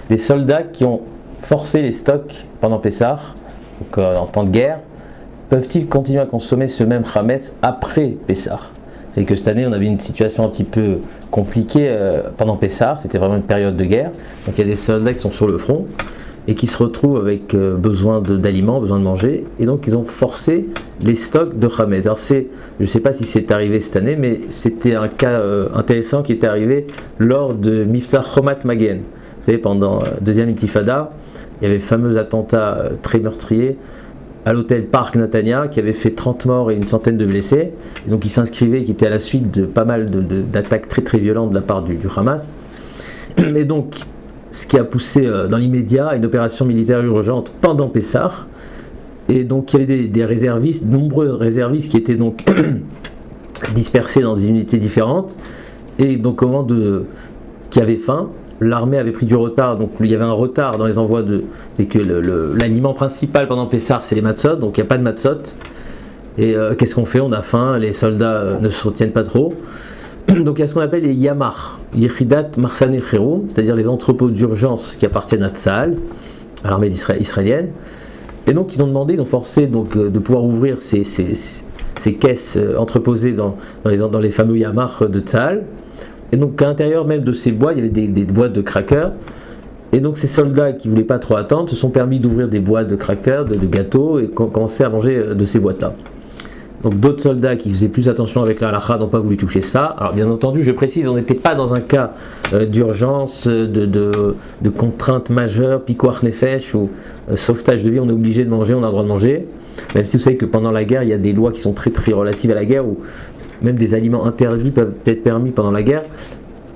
des soldats qui ont forcé les stocks pendant Pessah, donc en temps de guerre, peuvent-ils continuer à consommer ce même Hametz après Pessah? C'est que cette année, on avait une situation un petit peu compliquée pendant Pessah, c'était vraiment une période de guerre. Donc il y a des soldats qui sont sur le front et qui se retrouvent avec besoin d'aliments, besoin de manger, et donc ils ont forcé les stocks de Hametz. Alors je ne sais pas si c'est arrivé cette année, mais c'était un cas intéressant qui était arrivé lors de Mifta Chomat Magen. Vous savez, pendant deuxième intifada, il y avait le fameux attentat très meurtrier à l'hôtel Park Natania qui avait fait 30 morts et une centaine de blessés. Et donc il s'inscrivait, qui était à la suite de pas mal d'attaques très très violentes de la part du Hamas. Et donc, ce qui a poussé dans l'immédiat une opération militaire urgente pendant Pessah. Et donc il y avait des réservistes, de nombreux réservistes qui étaient donc dispersés dans des unités différentes. Et donc au moment qui avait faim, l'armée avait pris du retard, donc il y avait un retard dans les envois c'est que l'aliment principal pendant Pessah c'est les matzot, donc il n'y a pas de matzot. Et qu'est-ce qu'on fait? On a faim, les soldats ne se retiennent pas trop. Donc il y a ce qu'on appelle les Yamar, Yechidat Marsane Cherou, c'est-à-dire les entrepôts d'urgence qui appartiennent à Tzahal, à l'armée israélienne. Et donc ils ont demandé, ils ont forcé donc, de pouvoir ouvrir ces caisses entreposées dans les fameux Yamar de Tzahal. Et donc à l'intérieur même de ces boîtes, il y avait des boîtes de crackers. Et donc ces soldats qui ne voulaient pas trop attendre se sont permis d'ouvrir des boîtes de crackers, de gâteaux, et commencer à manger de ces boîtes-là. Donc d'autres soldats qui faisaient plus attention avec la halakha n'ont pas voulu toucher ça. Alors bien entendu, je précise, on n'était pas dans un cas d'urgence, de contrainte majeure, pikuach nefesh ou sauvetage de vie, on est obligé de manger, on a le droit de manger. Même si vous savez que pendant la guerre, il y a des lois qui sont très très relatives à la guerre, où même des aliments interdits peuvent être permis pendant la guerre.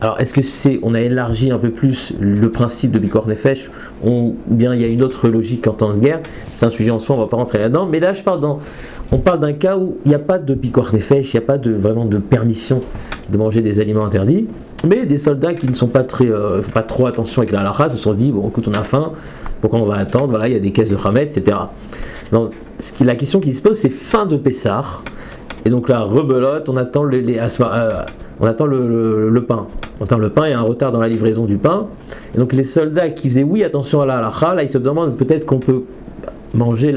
Alors est-ce que on a élargi un peu plus le principe de Bikor Nefesh, ou bien il y a une autre logique en temps de guerre? C'est un sujet en soi, on ne va pas rentrer là-dedans. Mais là on parle d'un cas où il n'y a pas de Bikor Nefesh, il n'y a pas vraiment de permission de manger des aliments interdits. Mais des soldats qui ne sont pas font pas trop attention avec la halakha se sont dit, bon écoute, on a faim, pourquoi on va attendre? Voilà, il y a des caisses de Hametz, etc. Donc la question qui se pose, c'est fin de Pessah. Et donc là, rebelote, on attend le pain. On attend le pain, il y a un retard dans la livraison du pain. Et donc les soldats qui faisaient oui, attention à la halakha, là ils se demandent peut-être qu'on peut manger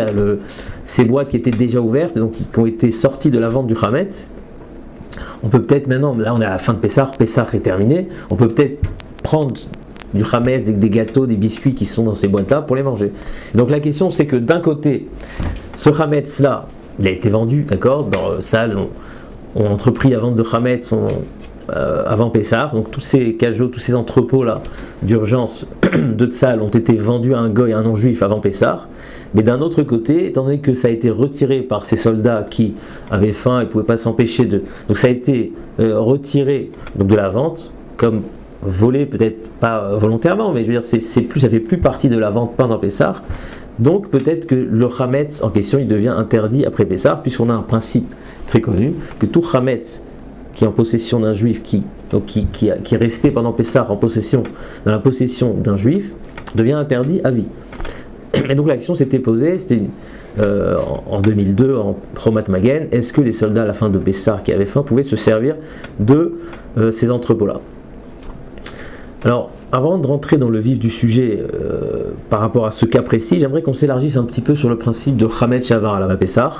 ces boîtes qui étaient déjà ouvertes, et donc qui ont été sorties de la vente du Hametz. On peut peut-être maintenant, là on est à la fin de Pessah est terminé, on peut peut-être prendre du Hametz, des gâteaux, des biscuits qui sont dans ces boîtes-là pour les manger. Et donc la question c'est que d'un côté, ce Hametz-là, il a été vendu, d'accord, dans Tzahal ont entrepris la vente de Hametz avant Pessah, donc tous ces cajots, tous ces entrepôts-là d'urgence de Tzahal ont été vendus à un goy, à un non-juif avant Pessah. Mais d'un autre côté, étant donné que ça a été retiré par ces soldats qui avaient faim et ne pouvaient pas s'empêcher donc ça a été retiré donc de la vente, comme volé, peut-être pas volontairement, mais je veux dire, ça fait plus partie de la vente pendant Pessah. Donc peut-être que le Hametz en question il devient interdit après Pessah, puisqu'on a un principe très connu que tout Hametz qui est en possession d'un juif, qui est resté pendant Pessah dans la possession d'un juif, devient interdit à vie. Et donc la question s'était posée, c'était en 2002 en Chomat Magen, est-ce que les soldats à la fin de Pessah qui avaient faim pouvaient se servir de ces entrepôts-là? Alors, avant de rentrer dans le vif du sujet par rapport à ce cas précis, j'aimerais qu'on s'élargisse un petit peu sur le principe de Hametz Shavar à la Pessah.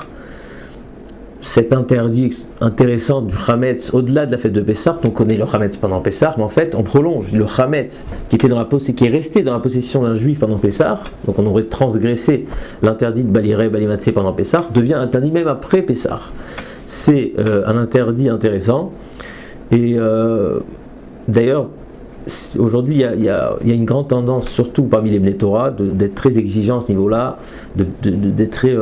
Cet interdit intéressant du Hametz au-delà de la fête de Pessah, on connaît le Hametz pendant Pessah, mais en fait on prolonge le Hametz qui est resté dans la possession d'un juif pendant Pessah, donc on aurait transgressé l'interdit de Baliré, Balimatsé pendant Pessah, devient interdit même après Pessah. C'est un interdit intéressant, et d'ailleurs, aujourd'hui, il y a une grande tendance, surtout parmi les Bnei Torah, d'être très exigeant à ce niveau-là, d'être très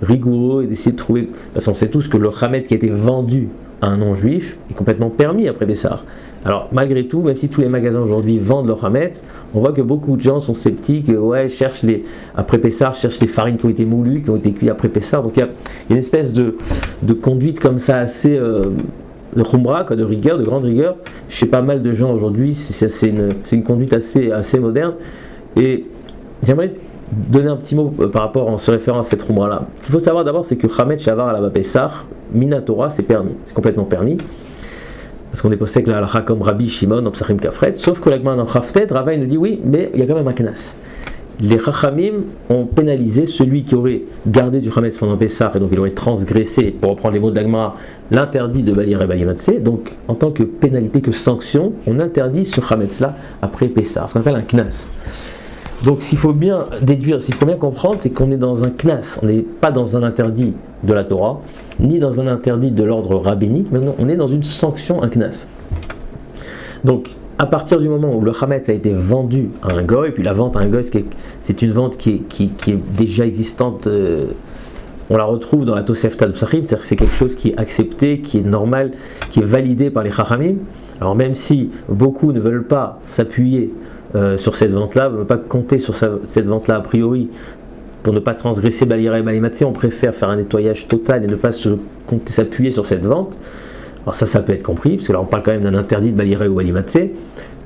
rigoureux et d'essayer de trouver. De toute façon, on sait tous que le Hametz qui a été vendu à un non-juif est complètement permis après Pessah. Alors, malgré tout, même si tous les magasins aujourd'hui vendent leur Hametz, on voit que beaucoup de gens sont sceptiques, après Pessah, cherchent les farines qui ont été moulues, qui ont été cuites après Pessah. Donc, il y a une espèce de conduite comme ça assez. De Khumra, de rigueur, de grande rigueur, chez pas mal de gens aujourd'hui, c'est une conduite assez moderne. Et j'aimerais donner un petit mot par rapport en se référant à cette Khumra-là. Ce qu'il faut savoir d'abord, c'est que Hametz Shavar à la Pessah, Minatora, c'est permis, c'est complètement permis. parce qu'on est posté avec la halakha comme Rabbi Shimon dans Psachim Kafret, sauf que la Gemara dans Chaftet, Rava il nous dit oui, mais il y a quand même un knas. Les Chachamim ont pénalisé celui qui aurait gardé du Chametz pendant Pessah, et donc il aurait transgressé, pour reprendre les mots de la Gemara, l'interdit de Balir et Balimatse. Donc en tant que pénalité, que sanction, on interdit ce Chametz là après Pessah, ce qu'on appelle un knas. Donc s'il faut bien déduire, s'il faut bien comprendre, c'est qu'on est dans un knas, on n'est pas dans un interdit de la Torah, ni dans un interdit de l'ordre rabbinique, mais non, on est dans une sanction, un knas. Donc à partir du moment où le Chametz a été vendu à un goy, et puis la vente à un goy, c'est une vente qui est déjà existante, on la retrouve dans la Tosefta de Psachim, c'est-à-dire que c'est quelque chose qui est accepté, qui est normal, qui est validé par les Chachamim. Alors même si beaucoup ne veulent pas s'appuyer sur cette vente-là, ne veulent pas compter sur cette vente-là a priori, pour ne pas transgresser Balira et Balimatse, on préfère faire un nettoyage total et ne pas s'appuyer sur cette vente. Alors ça peut être compris, parce que là on parle quand même d'un interdit de Balira ou Balimatse.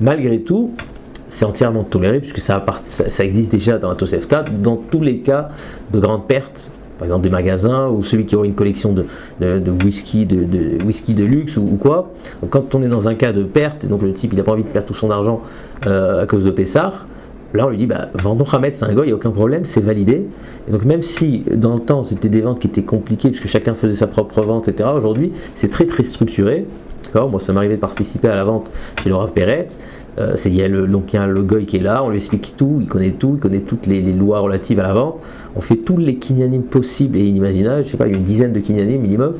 Malgré tout, c'est entièrement toléré, puisque ça existe déjà dans la Tosefta, dans tous les cas de grandes pertes, par exemple des magasins, ou celui qui aurait une collection de whisky, de whisky de luxe ou quoi. Donc, quand on est dans un cas de perte, donc le type il n'a pas envie de perdre tout son argent à cause de Pessah, là on lui dit vendons Chametz, c'est un goy, il n'y a aucun problème, c'est validé. Et donc même si dans le temps c'était des ventes qui étaient compliquées, puisque chacun faisait sa propre vente, etc., aujourd'hui c'est très très structuré. Moi ça m'arrivait de participer à la vente chez le Rav Peretz. Il y a le goy qui est là, on lui explique tout, il connaît toutes les lois relatives à la vente. On fait tous les kinyanim possibles et inimaginables, je sais pas, il y a une dizaine de kinyanim minimum.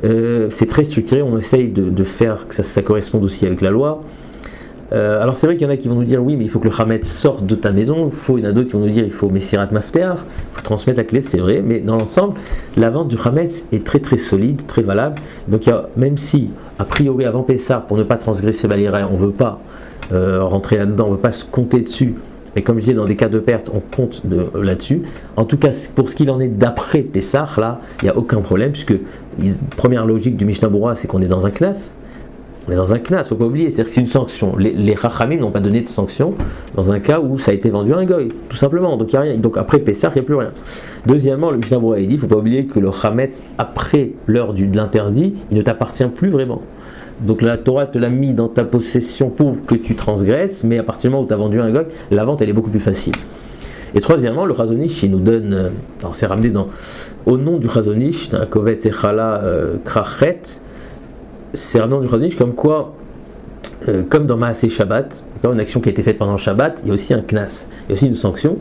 C'est très structuré, on essaye de faire que ça corresponde aussi avec la loi. Alors c'est vrai qu'il y en a qui vont nous dire oui, mais il faut que le Chametz sorte de ta maison, il y en a d'autres qui vont nous dire il faut Messirat Mafter, il faut transmettre la clé, c'est vrai, mais dans l'ensemble, la vente du Chametz est très très solide, très valable. Donc même si, a priori avant Pessah, pour ne pas transgresser Balira, on ne veut pas rentrer là-dedans, on ne veut pas se compter dessus, mais comme je dis, dans des cas de perte, on compte là-dessus. En tout cas, pour ce qu'il en est d'après Pessah, là, il n'y a aucun problème, puisque la première logique du Mishnah Berurah, c'est qu'on est dans un knas. On est dans un knas, il ne faut pas oublier, c'est-à-dire que c'est une sanction. Les Chachamim n'ont pas donné de sanction dans un cas où ça a été vendu à un goy, tout simplement. Donc il n'y a rien. Donc après Pessah, il n'y a plus rien. Deuxièmement, le Mishnah Berurah dit, il ne faut pas oublier que le Chametz, après l'heure de l'interdit, il ne t'appartient plus vraiment. Donc la Torah te l'a mis dans ta possession pour que tu transgresses, mais à partir du moment où tu as vendu à un goy, la vente elle est beaucoup plus facile. Et troisièmement, le Chazonish, il nous donne, c'est ramené au nom du Chazonish, dans Kovet Echala Krachet, c'est ramené du Chazonish comme quoi, comme dans Maaseh Shabbat, une action qui a été faite pendant Shabbat, il y a aussi un knas, il y a aussi une sanction.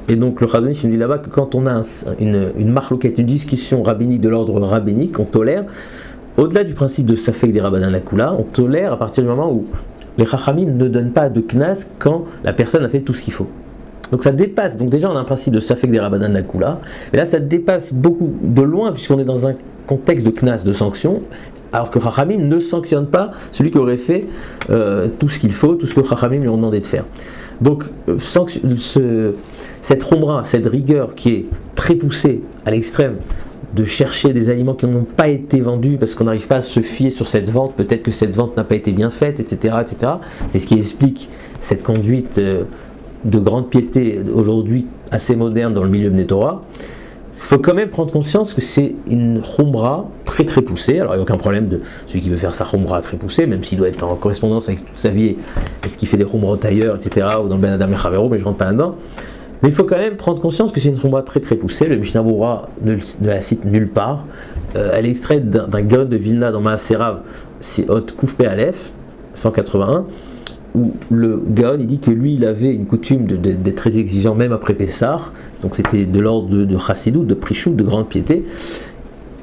Et donc le Chazonish nous dit là-bas que quand on a une marloquette, une discussion rabbinique de l'ordre rabbinique, on tolère, au-delà du principe de Safek des Rabbanan Lakula, on tolère à partir du moment où les Chachamim ne donnent pas de knas quand la personne a fait tout ce qu'il faut. Donc ça dépasse, donc déjà on a un principe de Safek des Rabbanan Lakula, mais là ça dépasse beaucoup de loin puisqu'on est dans un contexte de knas, de sanction, alors que Chachamim ne sanctionne pas celui qui aurait fait tout ce qu'il faut, tout ce que Chachamim lui ont demandé de faire. Donc cette rombra, cette rigueur qui est très poussée à l'extrême, de chercher des aliments qui n'ont pas été vendus parce qu'on n'arrive pas à se fier sur cette vente, peut-être que cette vente n'a pas été bien faite, etc. etc. C'est ce qui explique cette conduite de grande piété aujourd'hui assez moderne dans le milieu de Torah. Il faut quand même prendre conscience que c'est une Khumra très très poussée. Alors il n'y a aucun problème de celui qui veut faire sa Khumra très poussée, même s'il doit être en correspondance avec toute sa vie, est-ce qu'il fait des Khumra ailleurs, etc., ou dans le Ben Adam et Chavero, mais je ne rentre pas là-dedans. Mais il faut quand même prendre conscience que c'est une Khumra très très poussée. Le Mishnah Berurah ne la cite nulle part. Elle est extraite d'un Gaon de Vilna dans Maaseh Rav, c'est Hot Kouf Pe Aleph, 181, où le Gaon il dit que lui il avait une coutume d'être très exigeant même après Pessah, donc c'était de l'ordre de Chassidut, de Prichout, de grande piété.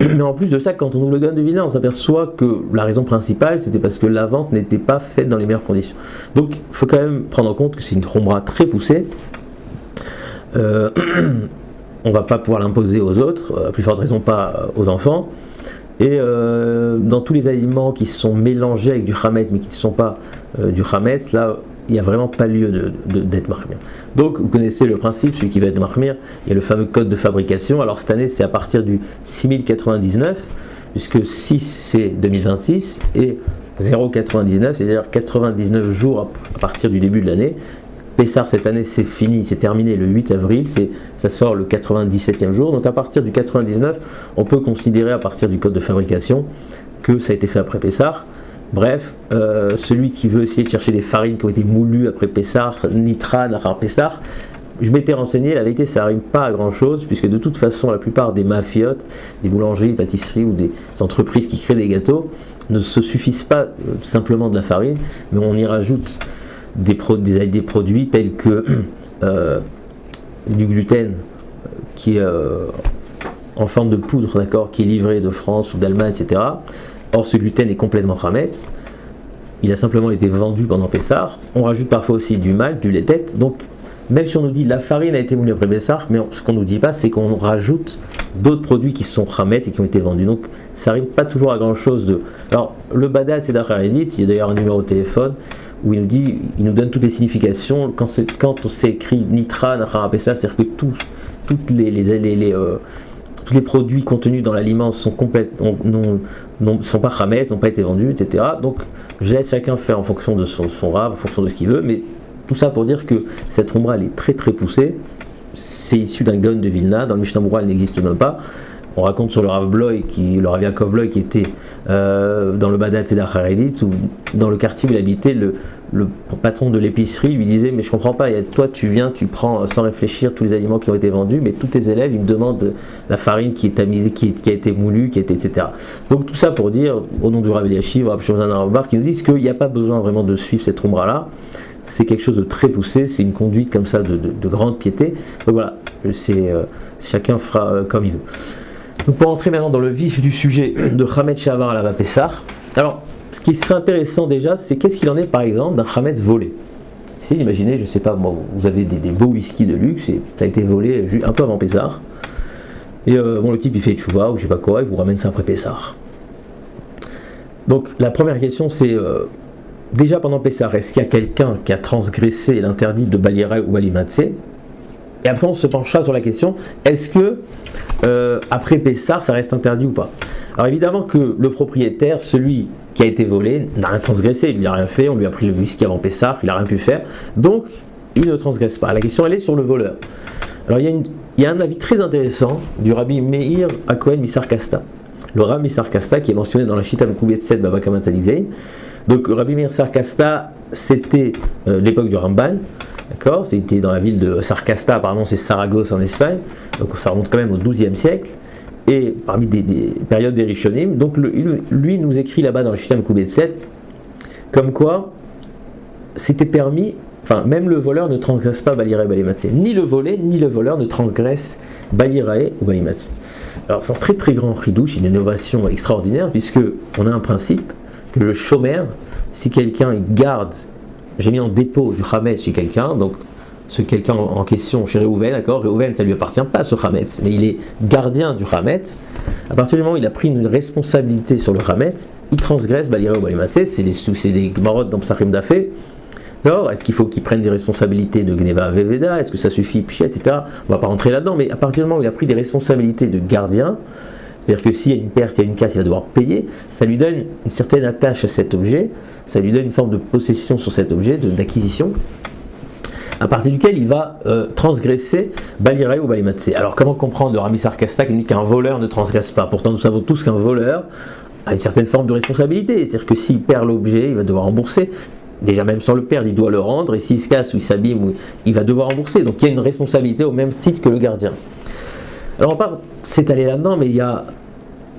Mais en plus de ça, quand on ouvre le Gaon de Vilna, on s'aperçoit que la raison principale c'était parce que la vente n'était pas faite dans les meilleures conditions. Donc il faut quand même prendre en compte que c'est une Khumra très poussée. On va pas pouvoir l'imposer aux autres, à plus forte raison pas aux enfants. Et dans tous les aliments qui sont mélangés avec du Chametz mais qui ne sont pas du Chametz, là il n'y a vraiment pas lieu d'être Mahmir. Donc vous connaissez le principe, celui qui va être Mahmir, il y a le fameux code de fabrication. Alors cette année c'est à partir du 6099, puisque 6 c'est 2026 et 0,99, c'est-à-dire 99 jours à partir du début de l'année. Pessah cette année c'est fini, c'est terminé le 8 avril, ça sort le 97e jour, donc à partir du 99, on peut considérer à partir du code de fabrication que ça a été fait après Pessah, Bref, celui qui veut essayer de chercher des farines qui ont été moulues après Pessah, Nitran, après Pessah, je m'étais renseigné, la vérité ça n'arrive pas à grand chose, puisque de toute façon la plupart des mafiotes, des boulangeries, des pâtisseries ou des entreprises qui créent des gâteaux ne se suffisent pas simplement de la farine, mais on y rajoute des produits tels que du gluten qui est en forme de poudre, d'accord, qui est livré de France ou d'Allemagne, etc. Or ce gluten est complètement Hametz, il a simplement été vendu pendant Pessah. On rajoute parfois aussi du malt, du lait tête, donc même si on nous dit la farine a été moulue après Pessah, mais ce qu'on ne nous dit pas, c'est qu'on rajoute d'autres produits qui sont Hametz et qui ont été vendus. Donc ça n'arrive pas toujours à grand chose de. Alors le Badad c'est d'Acharedit, il y a d'ailleurs un numéro de téléphone où il nous donne toutes les significations. Quand on s'est écrit Nitra, Nachara Pessah, c'est-à-dire que tous les produits contenus dans l'aliment sont sont pas Hametz, n'ont pas été vendus, etc. Donc je laisse chacun faire en fonction de son rave, en fonction de ce qu'il veut, mais tout ça pour dire que cette Umra elle est très très poussée. C'est issu d'un Gaon de Vilna, dans le Mishnah Berurah elle n'existe même pas. On raconte sur le Rav Bloy, le Rav Yaakov Bloy qui était dans le Badad Tzedach Haredit, ou dans le quartier où il habitait, le patron de l'épicerie lui disait mais je comprends pas, toi tu viens, tu prends sans réfléchir tous les aliments qui ont été vendus, mais tous tes élèves ils me demandent la farine qui est tamisée, qui a été moulue, qui a été etc. Donc tout ça pour dire, au nom du Rav Eliashiv, Rav Shimon Rav Bar, qui nous disent qu'il n'y a pas besoin vraiment de suivre cette Umra là. C'est quelque chose de très poussé, c'est une conduite comme ça de grande piété. Donc voilà, chacun fera comme il veut. Donc pour entrer maintenant dans le vif du sujet de Hametz Shavar à la Pessah, alors ce qui serait intéressant déjà, c'est qu'est-ce qu'il en est par exemple d'un Hametz volé. Si imaginez, je sais pas, moi, vous avez des beaux whisky de luxe et ça a été volé un peu avant Pessah, et le type il fait tchouva ou je sais pas quoi, il vous ramène ça après Pessah. Donc la première question c'est déjà pendant Pessah, est-ce qu'il y a quelqu'un qui a transgressé l'interdit de Baliraï ou Balimatsé? Et après on se penchera sur la question, est-ce que après Pessah ça reste interdit ou pas? Alors évidemment que le propriétaire, celui qui a été volé, n'a rien transgressé, il n'a rien fait, on lui a pris le whisky avant Pessah, il n'a rien pu faire, donc il ne transgresse pas. La question elle est sur le voleur. Alors il y a un avis très intéressant du Rabbi Meir Akohen Misar Kasta. Le Rabbi Misar Kasta qui est mentionné dans la Shita Mekouvet 7 Baba Kamat Alizei. Donc Rabbi Meir Sarkasta, c'était l'époque du Ramban, d'accord, c'était dans la ville de Sarkasta, apparemment c'est Saragosse en Espagne, donc ça remonte quand même au XIIe siècle, et parmi des périodes des Rishonim, donc lui nous écrit là-bas dans le Shita Mekouvet 7, comme quoi c'était permis, enfin même le voleur ne transgresse pas Balirae ou Balimatse, ni le volé, ni le voleur ne transgresse Balirae ou Balimatse. Alors c'est un très très grand chidouche, une innovation extraordinaire, puisque on a un principe, que le chômeur, si quelqu'un garde, j'ai mis en dépôt du Hametz chez quelqu'un, donc ce quelqu'un en question chez Réhouven, d'accord, Réhouven ça lui appartient pas ce Hametz, mais il est gardien du Hametz, à partir du moment où il a pris une responsabilité sur le Hametz, il transgresse Balirae ou Balimatse, c'est des Gmarot dans Psachim Dafé. Alors, est-ce qu'il faut qu'il prenne des responsabilités de Gneva Veveda, est-ce que ça suffit, Pichet, etc. On va pas rentrer là-dedans, mais à partir du moment où il a pris des responsabilités de gardien, c'est-à-dire que s'il y a une perte, il y a une casse, il va devoir payer, ça lui donne une certaine attache à cet objet, ça lui donne une forme de possession sur cet objet, d'acquisition, à partir duquel il va transgresser Balirae ou Balimatse. Alors comment comprendre le Rabbi Sarkasta qui nous dit qu'un voleur ne transgresse pas? Pourtant nous savons tous qu'un voleur a une certaine forme de responsabilité, c'est-à-dire que s'il perd l'objet, il va devoir rembourser. Déjà même sans le perdre, il doit le rendre, et s'il se casse ou il s'abîme, il va devoir rembourser. Donc il y a une responsabilité au même titre que le gardien. Alors on part s'étaler là-dedans, mais il y a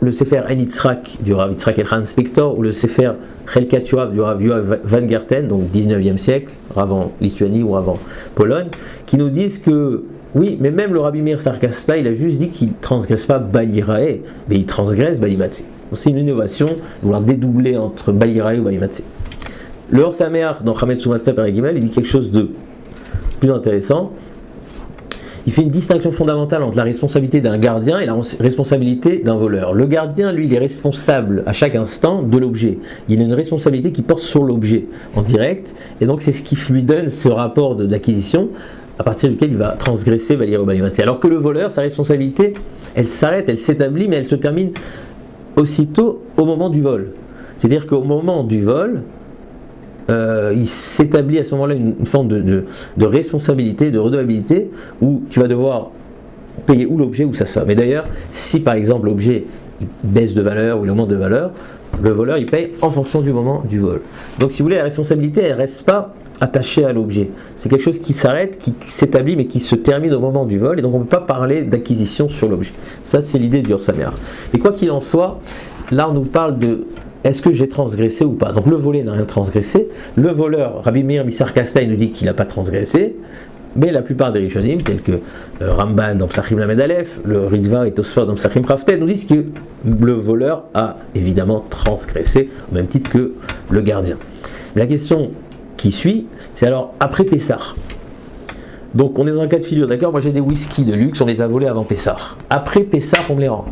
le Sefer En Yitzhak du Rav Yitzhak Elchan Spector, ou le Sefer Chelkat Yoav du Rav Yoav Van Gerten, donc 19e siècle, avant Lituanie ou avant Pologne, qui nous disent que oui, mais même le Rabbi Meir Sarkasta, il a juste dit qu'il ne transgresse pas Balirae, mais il transgresse Balimatse. C'est une innovation de vouloir dédoubler entre Balirae ou Balimatse. Le Or Sameach dans Hametz Umatzah Perek Gimel, il dit quelque chose de plus intéressant. Il fait une distinction fondamentale entre la responsabilité d'un gardien et la responsabilité d'un voleur. Le gardien, lui, il est responsable à chaque instant de l'objet. Il a une responsabilité qui porte sur l'objet en direct, et donc c'est ce qui lui donne ce rapport d'acquisition à partir duquel il va transgresser Balirae ou Balimatse. Alors que le voleur, sa responsabilité, elle s'arrête, elle s'établit, mais elle se termine aussitôt au moment du vol. C'est-à-dire qu'au moment du vol, il s'établit à ce moment-là une forme de responsabilité, de redevabilité, où tu vas devoir payer ou l'objet ou sa somme. Et d'ailleurs, si par exemple l'objet baisse de valeur ou il augmente de valeur, Le voleur, il paye en fonction du moment du vol. Donc si vous voulez, la responsabilité, elle ne reste pas attachée à l'objet. C'est quelque chose qui s'arrête, qui s'établit, mais qui se termine au moment du vol, et donc on ne peut pas parler d'acquisition sur l'objet. Ça, c'est l'idée du Orsaméar. Et quoi qu'il en soit, là, on nous parle de est-ce que j'ai transgressé ou pas. Donc le volé n'a rien transgressé. Le voleur, Rabbi Meir Bissar Kasta, il nous dit qu'il n'a pas transgressé. Mais la plupart des Rishonim, tels que Ramban dans Psachim Lamed Aleph, le Ritva et Tosfot dans Psachim Raftet, nous disent que le voleur a évidemment transgressé, au même titre que le gardien. La question qui suit, c'est alors après Pessah. Donc on est dans un cas de figure, d'accord? Moi j'ai des whisky de luxe, on les a volés avant Pessah. Après Pessah, on me les rend.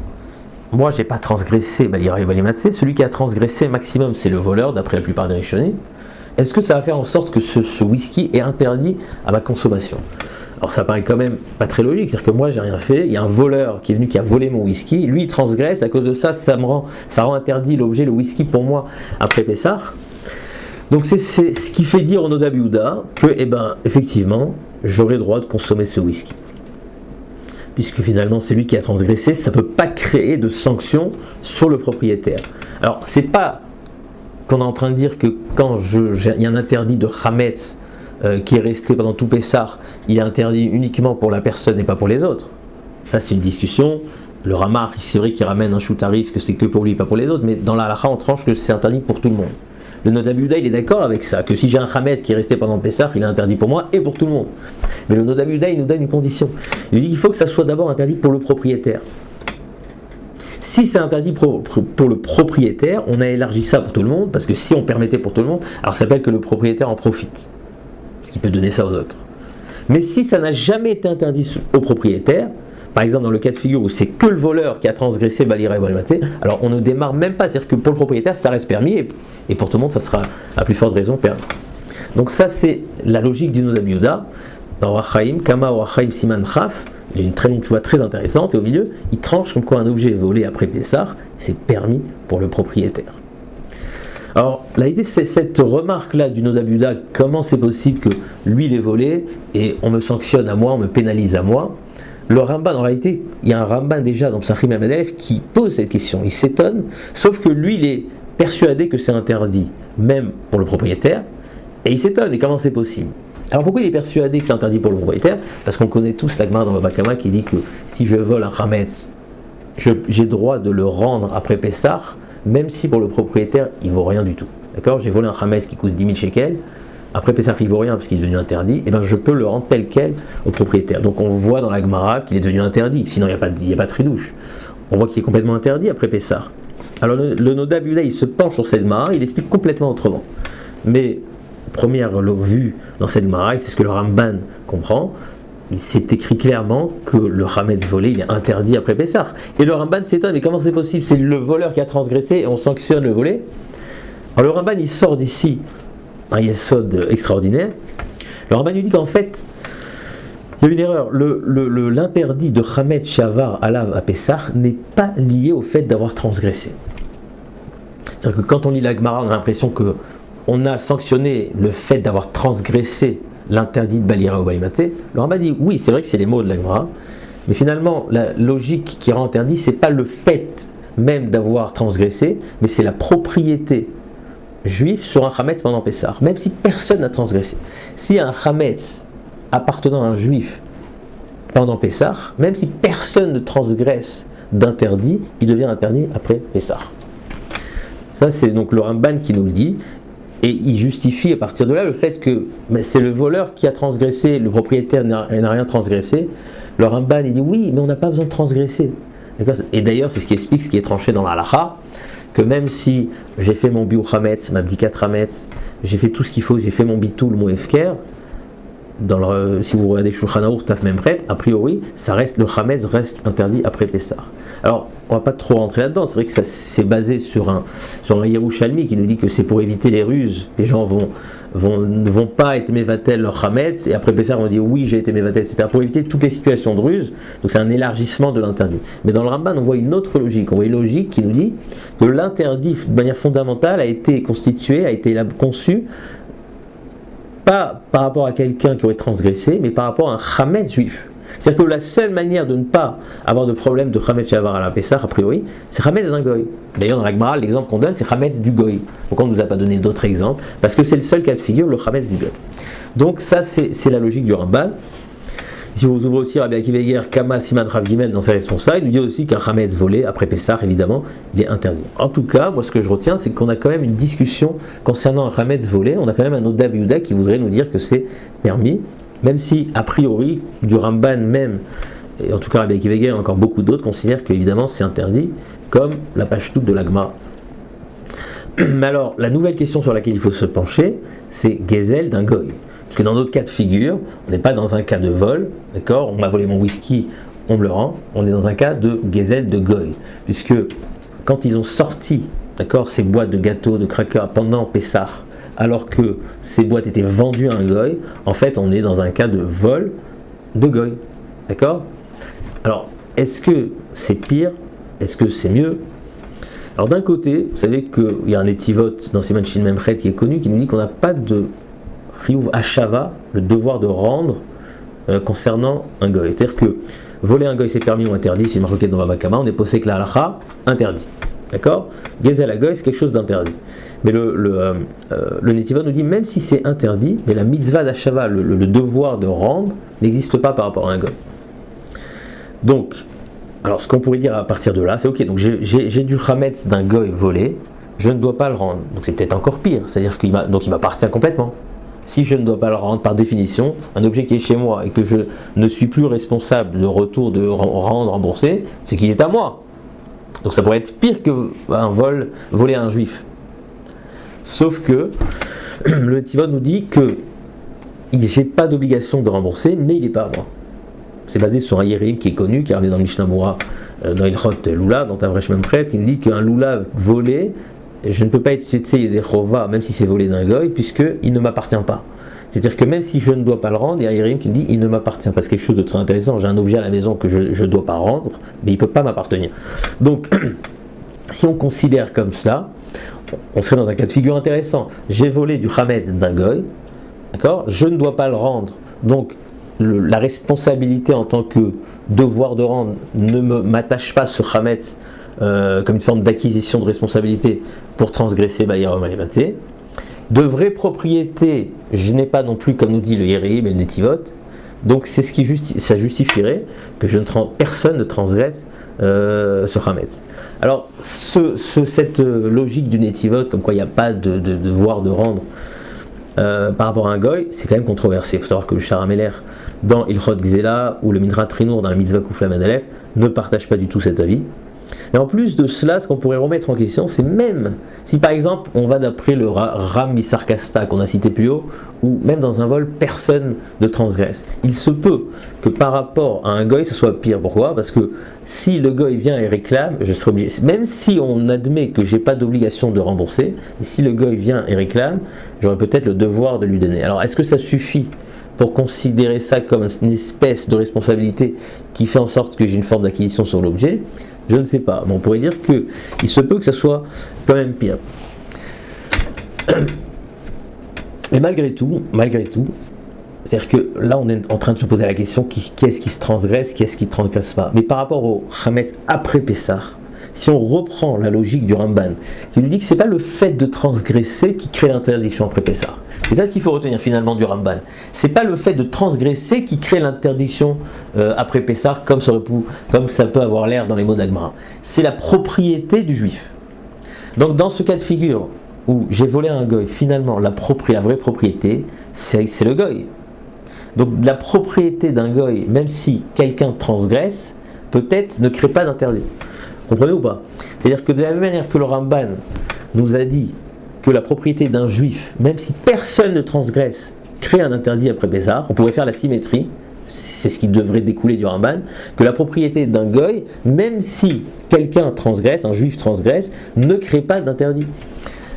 Moi j'ai pas transgressé Balira et Balimatsé, celui qui a transgressé maximum c'est le voleur, d'après la plupart des Rishonim. Est-ce que ça va faire en sorte que ce whisky est interdit à ma consommation? Alors ça paraît quand même pas très logique, c'est-à-dire que moi j'ai rien fait, il y a un voleur qui est venu qui a volé mon whisky, lui il transgresse, à cause de ça, ça rend interdit l'objet, le whisky pour moi après Pessah. Donc c'est ce qui fait dire au Noda Biouda que, effectivement, j'aurai le droit de consommer ce whisky. Puisque finalement c'est lui qui a transgressé, ça ne peut pas créer de sanctions sur le propriétaire. Alors c'est pas qu'on est en train de dire que quand il y a un interdit de Hametz qui est resté pendant tout Pessah, il est interdit uniquement pour la personne et pas pour les autres. Ça c'est une discussion. Le Ramar, c'est vrai qu'il ramène un choutarif que c'est que pour lui et pas pour les autres, mais dans la halakha on tranche que c'est interdit pour tout le monde. Le Noda Biouda, il est d'accord avec ça, que si j'ai un Hametz qui est resté pendant Pessah, il est interdit pour moi et pour tout le monde. Mais le Noda Biouda, il nous donne une condition. Il dit qu'il faut que ça soit d'abord interdit pour le propriétaire. Si c'est interdit pour le propriétaire, on a élargi ça pour tout le monde, parce que si on permettait pour tout le monde, alors ça s'appelle que le propriétaire en profite, parce qu'il peut donner ça aux autres. Mais si ça n'a jamais été interdit au propriétaire, par exemple dans le cas de figure où c'est que le voleur qui a transgressé Balira et Balimatsé, alors on ne démarre même pas, c'est-à-dire que pour le propriétaire ça reste permis, et pour tout le monde ça sera à plus forte raison permis. Donc ça c'est la logique du Noda Biouda, dans Rachaim, Kama Rachaim Siman Chaf. Il y a une très longue choix très intéressante, et au milieu, il tranche comme quoi un objet volé après Pessah, c'est permis pour le propriétaire. Alors, là, c'est cette remarque-là du Noda Biouda, comment c'est possible que lui, il est volé, et on me sanctionne à moi, on me pénalise à moi. Le Ramban, en réalité, il y a un Ramban déjà dans Psachim Lamed Aleph qui pose cette question, il s'étonne, sauf que lui, il est persuadé que c'est interdit, même pour le propriétaire, et il s'étonne, et comment c'est possible? Alors pourquoi il est persuadé que c'est interdit pour le propriétaire? Parce qu'on connaît tous la Gemara dans Baba Kama qui dit que si je vole un Hametz, j'ai droit de le rendre après Pessah, même si pour le propriétaire il ne vaut rien du tout. D'accord? J'ai volé un Hametz qui coûte 10 000 shekels, après Pessah il ne vaut rien parce qu'il est devenu interdit, et bien je peux le rendre tel quel au propriétaire. Donc on voit dans la Gemara qu'il est devenu interdit, sinon il n'y a pas de tridouche. On voit qu'il est complètement interdit après Pessah. Alors le Noda Biouda il se penche sur cette Gemara, il explique complètement autrement. Mais première vue dans cette Gemara, c'est ce que le Ramban comprend, il s'est écrit clairement que le Hametz volé, il est interdit après Pessah. Et le Ramban s'étonne, mais comment c'est possible? C'est le voleur qui a transgressé et on sanctionne le volé. Alors le Ramban, il sort d'ici un yesod extraordinaire. Le Ramban lui dit qu'en fait, il y a une erreur. L'interdit de Hametz Shavar Alav à Pessah n'est pas lié au fait d'avoir transgressé. C'est-à-dire que quand on lit la Gemara, on a l'impression que on a sanctionné le fait d'avoir transgressé l'interdit de Balira ou Balimatsé. Le Ramban dit oui, c'est vrai que c'est les mots de la Gemara, mais finalement la logique qui rend interdit, c'est pas le fait même d'avoir transgressé, mais c'est la propriété juive sur un Hametz pendant Pessah, même si personne n'a transgressé. Si y a un Hametz appartenant à un juif pendant Pessah, même si personne ne transgresse d'interdit, il devient interdit après Pessah. Ça c'est donc le Ramban qui nous le dit. Et il justifie à partir de là le fait que c'est le voleur qui a transgressé, le propriétaire n'a rien transgressé. Le Ramban il dit oui, mais on n'a pas besoin de transgresser. Et d'ailleurs, c'est ce qui explique, ce qui est tranché dans la halakha, que même si j'ai fait mon biou Hametz, ma bdikat Hametz, j'ai fait tout ce qu'il faut, j'ai fait mon bitoul, mon efker, si vous regardez Shulchan Aruch, Taf Memchet, a priori, le Hametz reste interdit après Pessah. Alors, on ne va pas trop rentrer là-dedans, c'est vrai que ça c'est basé sur un Yerushalmi qui nous dit que c'est pour éviter les ruses, les gens ne vont pas être mévatel leur Hametz, et après Pessah on dit oui j'ai été mévatel, etc. pour éviter toutes les situations de ruse, donc c'est un élargissement de l'interdit. Mais dans le Ramban on voit une autre logique, on voit une logique qui nous dit que l'interdit de manière fondamentale a été constitué, a été conçu, pas par rapport à quelqu'un qui aurait transgressé, mais par rapport à un Hametz juif. C'est-à-dire que la seule manière de ne pas avoir de problème de Chametz Shavar à la Pessah, a priori, c'est Chametz d'un goy. D'ailleurs, dans la Gemara, l'exemple qu'on donne, c'est Chametz du goy. Pourquoi on ne nous a pas donné d'autres exemples? Parce que c'est le seul cas de figure, le Chametz du goy. Donc ça, c'est la logique du Ramban. Si vous ouvrez aussi Rabbi Akiva Eiger, Kama Siman Rav Gimel dans ses responsables, il nous dit aussi qu'un Chametz volé après Pessah, évidemment, il est interdit. En tout cas, moi ce que je retiens, c'est qu'on a quand même une discussion concernant un Chametz volé. On a quand même un autre Dabiouda qui voudrait nous dire que c'est permis, même si, a priori, du Ramban même, et en tout cas Rabbi Akiva Eiger et encore beaucoup d'autres considèrent qu'évidemment c'est interdit, comme la Pashtout de l'Agma. Mais alors, la nouvelle question sur laquelle il faut se pencher, c'est Gezel d'un goy. Parce que dans notre cas de figure, on n'est pas dans un cas de vol, d'accord? On m'a volé mon whisky, on me le rend. On est dans un cas de Gezel de goy. Puisque quand ils ont sorti, d'accord, ces boîtes de gâteaux, de crackers pendant Pessah, alors que ces boîtes étaient vendues à un goy, en fait on est dans un cas de vol de goy. D'accord? Alors, est-ce que c'est pire? Est-ce que c'est mieux? Alors d'un côté, vous savez qu'il y a un étivot dans Siman Shin Memchet qui est connu, qui nous dit qu'on n'a pas de Chiyuv Hashava, le devoir de rendre concernant un goy. C'est-à-dire que voler un goy c'est permis ou interdit, c'est une marquette dans Baba Kama, on est posé que la halacha, interdit. D'accord? Gezel à goy c'est quelque chose d'interdit. Mais le Netivot nous dit même si c'est interdit, mais la mitzvah d'Hashava, le devoir de rendre, n'existe pas par rapport à un goy. Donc, alors ce qu'on pourrait dire à partir de là, c'est ok, donc j'ai du chametz d'un goy volé, je ne dois pas le rendre. Donc c'est peut-être encore pire, c'est-à-dire qu'il m'appartient complètement. Si je ne dois pas le rendre, par définition, un objet qui est chez moi et que je ne suis plus responsable de retour, de rendre, rembourser, c'est qu'il est à moi. Donc ça pourrait être pire qu'un vol volé à un juif. Sauf que le Tivot nous dit que j'ai pas d'obligation de rembourser, mais il n'est pas à moi. C'est basé sur un Yérim qui est connu, qui est revenu dans le Mishnah Moura, dans Ilchot Lulav, dans Tavresh Memchet, qui nous dit qu'un Lulav volé, je ne peux pas utiliser des chova, même si c'est volé d'un goy, puisqu'il ne m'appartient pas. C'est-à-dire que même si je ne dois pas le rendre, il y a un Yérim qui me dit il ne m'appartient pas. C'est quelque chose de très intéressant. J'ai un objet à la maison que je ne dois pas rendre, mais il ne peut pas m'appartenir. Donc, si on considère comme cela, on serait dans un cas de figure intéressant. J'ai volé du chametz d'un goy, d'accord? Je ne dois pas le rendre. Donc, la responsabilité en tant que devoir de rendre ne m'attache pas ce chametz comme une forme d'acquisition de responsabilité pour transgresser Baïram Alimaté. De vraie propriété, je n'ai pas non plus, comme nous dit le Yérim et le Netivot. Donc c'est ce qui ça justifierait que personne ne transgresse ce chametz. Alors cette logique du Netivot, comme quoi il n'y a pas de devoir de rendre par rapport à un goy, c'est quand même controversé. Il faut savoir que le Sharameler dans Ilchot Gzela ou le Midrat Trinour dans la Mitzvah Koufla Manalef ne partage pas du tout cet avis. Et en plus de cela, ce qu'on pourrait remettre en question, c'est même si par exemple on va d'après le Ram Misarkasta qu'on a cité plus haut, ou même dans un vol personne ne transgresse. Il se peut que par rapport à un goy, ce soit pire. Pourquoi? Parce que si le goy vient et réclame, je serai obligé, même si on admet que j'ai pas d'obligation de rembourser, si le goy vient et réclame, j'aurais peut-être le devoir de lui donner. Alors est-ce que ça suffit pour considérer ça comme une espèce de responsabilité qui fait en sorte que j'ai une forme d'acquisition sur l'objet? Je ne sais pas, mais on pourrait dire qu'il se peut que ça soit quand même pire. Et malgré tout, c'est-à-dire que là on est en train de se poser la question qui est-ce qui se transgresse, qui est-ce qui ne transgresse pas. Mais par rapport au chametz après Pessah, si on reprend la logique du Ramban, qui nous dit que ce n'est pas le fait de transgresser qui crée l'interdiction après Pessah. C'est ça ce qu'il faut retenir finalement du Ramban. C'est pas le fait de transgresser qui crée l'interdiction après Pessah, comme ça peut avoir l'air dans les mots d'Agmara. C'est la propriété du juif. Donc dans ce cas de figure où j'ai volé un goy, finalement la vraie propriété, c'est le goy. Donc la propriété d'un goy, même si quelqu'un transgresse, peut-être ne crée pas d'interdit. Comprenez ou pas? C'est-à-dire que de la même manière que le Ramban nous a dit que la propriété d'un juif, même si personne ne transgresse, crée un interdit après Pessah, on pourrait faire la symétrie, c'est ce qui devrait découler du Ramban, que la propriété d'un goy, même si quelqu'un transgresse, un juif transgresse, ne crée pas d'interdit.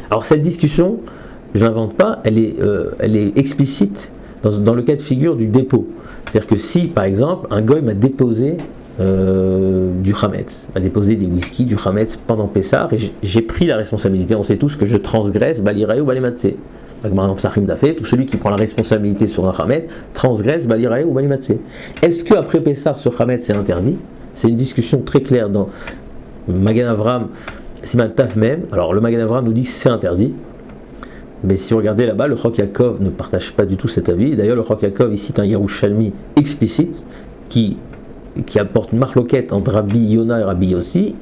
Alors cette discussion, je n'invente pas, elle est explicite dans le cas de figure du dépôt. C'est-à-dire que si, par exemple, un goy m'a déposé du chametz, m'a déposé des whisky, du chametz pendant Pessah, et j'ai pris la responsabilité, on sait tous que je transgresse Baliraï ou Balimatsé. tout celui qui prend la responsabilité sur un Khamet transgresse Balirae ou Balimatsé. Est-ce qu'après Pessah, ce Khamet c'est interdit? C'est une discussion très claire dans Magen Avram, Siman Taf même. Alors le Magen Avram nous dit que c'est interdit. Mais si vous regardez là-bas, le Chok Yaakov ne partage pas du tout cet avis. D'ailleurs, le Chok Yaakov, il cite un Yerushalmi explicite qui apporte une marloquette entre Rabbi Yona et Rabbi Yossi.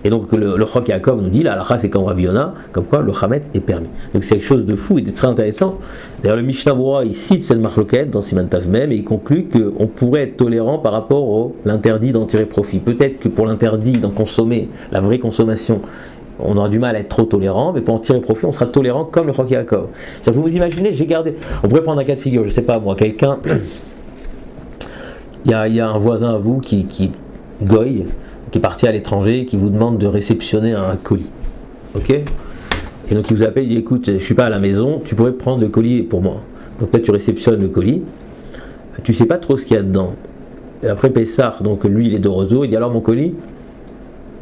Et donc le Chok Yaakov nous dit, la halakha c'est comme Rabbi Yona, comme quoi le Khamet est permis. Donc c'est quelque chose de fou et de très intéressant. D'ailleurs, le Mishnah Berurah, il cite cette marloquette dans Siman Taf même et il conclut qu'on pourrait être tolérant par rapport à l'interdit d'en tirer profit. Peut-être que pour l'interdit d'en consommer, la vraie consommation, on aura du mal à être trop tolérant, mais pour en tirer profit, on sera tolérant comme le Chok Yaakov. Vous vous imaginez, j'ai gardé. On pourrait prendre un cas de figure, je sais pas moi, quelqu'un. Il y a un voisin à vous qui goye, qui est parti à l'étranger, qui vous demande de réceptionner un colis. Ok? Et donc il vous appelle, il dit écoute, je suis pas à la maison, tu pourrais prendre le colis pour moi. Donc peut-être tu réceptionnes le colis, tu sais pas trop ce qu'il y a dedans. Et après Pessah, donc lui il est de retour, il dit alors mon colis.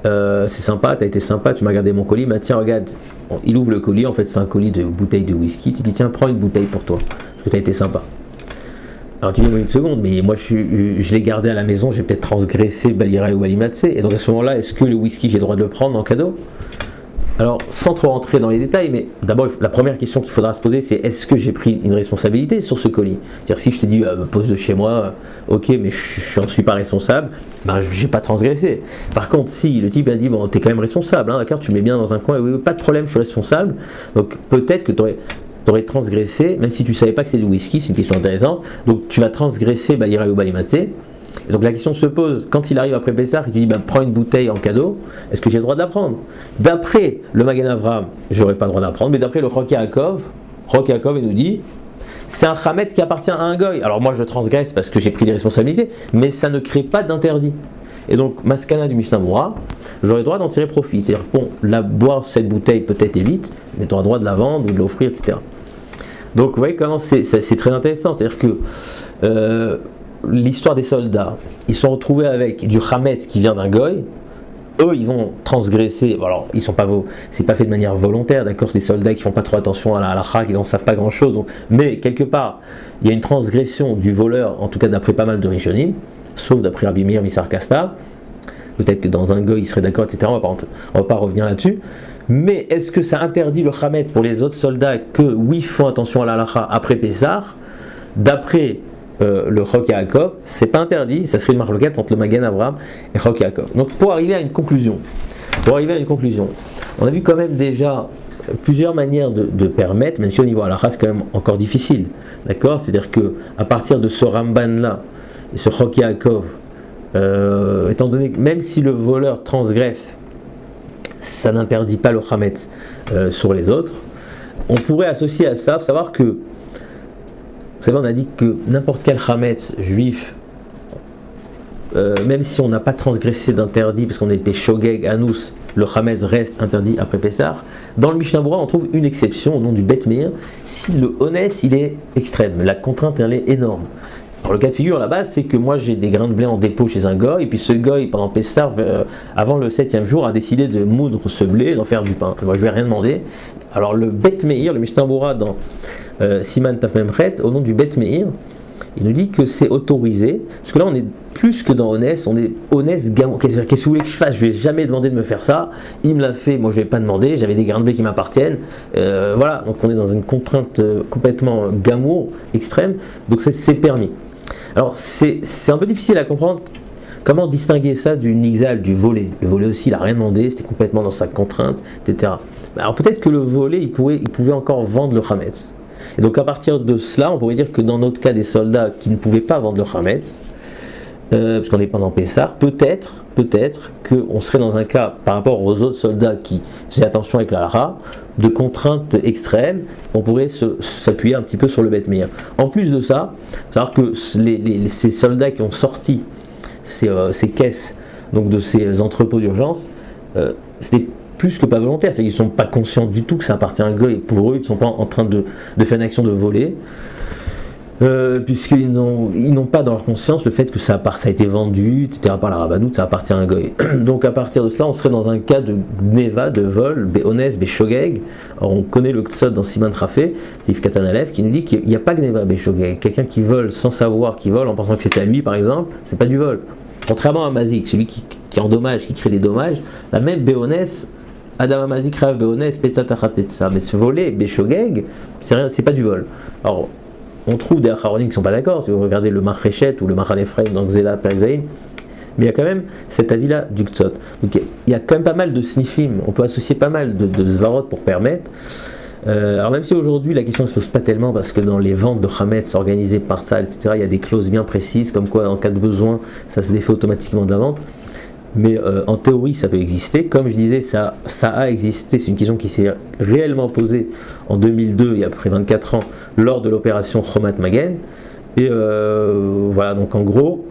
C'est sympa, t'as été sympa, tu m'as gardé mon colis, bah tiens regarde, il ouvre le colis, en fait c'est un colis de bouteille de whisky, tu dis tiens prends une bouteille pour toi, parce que t'as été sympa. Alors tu dis moi une seconde, mais moi je l'ai gardé à la maison, j'ai peut-être transgressé Balirae ou Balimatsé, et donc à ce moment-là, est-ce que le whisky j'ai le droit de le prendre en cadeau? Alors sans trop rentrer dans les détails, mais d'abord la première question qu'il faudra se poser c'est est-ce que j'ai pris une responsabilité sur ce colis? C'est-à-dire si je t'ai dit pose de chez moi, ok mais je n'en suis pas responsable, ben j'ai pas transgressé. Par contre si le type a dit bon t'es quand même responsable, hein, d'accord, tu le mets bien dans un coin, oui, pas de problème je suis responsable, donc peut-être que t'aurais transgressé, même si tu savais pas que c'était du whisky, c'est une question intéressante, donc tu vas transgresser Balirae ou Balimatsé. Et donc la question se pose, quand il arrive après Pessah, il te dit prends une bouteille en cadeau, est-ce que j'ai le droit de la prendre? D'après le Magen Avram, j'aurais pas le droit de la prendre, mais d'après le Chok Yaakov, il nous dit c'est un Khamet qui appartient à un goy. Alors moi je transgresse parce que j'ai pris des responsabilités, mais ça ne crée pas d'interdit. Et donc Maskana du Mishnah Berurah, j'aurais le droit d'en tirer profit. C'est-à-dire bon, boire cette bouteille peut-être évite, mais tu auras le droit de la vendre ou de l'offrir, etc. Donc vous voyez comment c'est très intéressant, c'est-à-dire que l'histoire des soldats, ils sont retrouvés avec du Khamet qui vient d'un goy, eux ils vont transgresser, alors ils sont pas c'est pas fait de manière volontaire, d'accord, c'est des soldats qui font pas trop attention à la halakha, qui n'en savent pas grand chose, mais quelque part il y a une transgression du voleur, en tout cas d'après pas mal de Rishonim, sauf d'après Rabbi Meir Misar Kasta, peut-être que dans un goy il serait d'accord, etc., on va pas revenir là-dessus, mais est-ce que ça interdit le Khamet pour les autres soldats que oui font attention à la halakha après Pessah? D'après le Chok Yaakov, c'est pas interdit, ça serait une marloquette entre le Magen Avram et Chok Yaakov. Donc pour arriver à une conclusion, on a vu quand même déjà plusieurs manières de permettre, même si au niveau halakha c'est quand même encore difficile, d'accord? C'est-à-dire que à partir de ce Ramban là et ce Chok Yaakov, étant donné que même si le voleur transgresse, ça n'interdit pas le Khamet sur les autres, on pourrait associer à ça, savoir que vous savez, on a dit que n'importe quel Khametz juif, même si on n'a pas transgressé d'interdit, parce qu'on était Shogeg, Anous, le Khametz reste interdit après Pessah. Dans le Mishnah Berurah, on trouve une exception au nom du Bet Meir, si le Honès il est extrême, la contrainte elle est énorme. Alors le cas de figure là-bas, c'est que moi j'ai des grains de blé en dépôt chez un goy, et puis ce goy pendant Pessah, avant le 7e jour, a décidé de moudre ce blé et d'en faire du pain. Moi je lui ai rien demandé. Alors le Bet Meir, le Mishnah Berurah dans Siman Taf Memchet, au nom du Bet Meir, il nous dit que c'est autorisé, parce que là on est plus que dans Honès, on est Honès Gamour. Qu'est-ce que vous voulez que je fasse? Je ne vais jamais demander de me faire ça, il me l'a fait, moi je ne vais pas demander, j'avais des grains de blé qui m'appartiennent, voilà, donc on est dans une contrainte complètement Gamour, extrême, donc c'est permis. Alors c'est un peu difficile à comprendre comment distinguer ça du nixal, du volé. Le volé aussi il n'a rien demandé, c'était complètement dans sa contrainte, etc. Alors peut-être que le volé il pouvait encore vendre le Khametz. Et donc à partir de cela, on pourrait dire que dans notre cas des soldats qui ne pouvaient pas vendre le Khametz, parce qu'on est pendant Pessah, peut-être qu'on serait dans un cas par rapport aux autres soldats qui faisaient attention avec la halakha, de contraintes extrêmes, on pourrait s'appuyer un petit peu sur le Bet Meir. En plus de ça, savoir que ces soldats qui ont sorti ces caisses, donc de ces entrepôts d'urgence, c'était plus que pas volontaire, c'est-à-dire qu'ils ne sont pas conscients du tout que ça appartient à un goy, et pour eux ils ne sont pas en train de faire une action de voler. Puisqu'ils n'ont pas dans leur conscience le fait que ça a été vendu, etc. par la Rabbanou, ça appartient à un goy. Donc à partir de cela, on serait dans un cas de gneva, de vol, béonès, béshogeg. Alors on connaît le ksod dans Siman Rafé, Sif Katanalef, qui nous dit qu'il n'y a pas gneva, béshogeg. Quelqu'un qui vole sans savoir qu'il vole, en pensant que c'est à lui par exemple, c'est pas du vol. Contrairement à Mazik, celui qui endommage, qui crée des dommages, la même béonès, Adam Mazik, Rav béonès, Petzatachat Petza. Mais ce volet, béshogeg, c'est pas du vol. Alors, on trouve des acharonim qui ne sont pas d'accord, si vous regardez le Marchéchet ou le Maran Ephraim dans Xéla Perikzaïn, mais il y a quand même cet avis-là du Ktsot. Donc il y a quand même pas mal de sniffim, on peut associer pas mal de svarot pour permettre. Alors même si aujourd'hui la question ne se pose pas tellement parce que dans les ventes de Hametz organisées par ça, etc., il y a des clauses bien précises, comme quoi en cas de besoin, ça se défait automatiquement de la vente. Mais en théorie, ça peut exister. Comme je disais, ça a existé. C'est une question qui s'est réellement posée en 2002, il y a à peu près 24 ans, lors de l'opération Chomat Magen. Et voilà, donc en gros,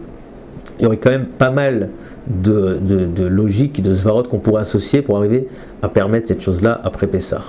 il y aurait quand même pas mal de logique, de svarot qu'on pourrait associer pour arriver à permettre cette chose-là après Pessah.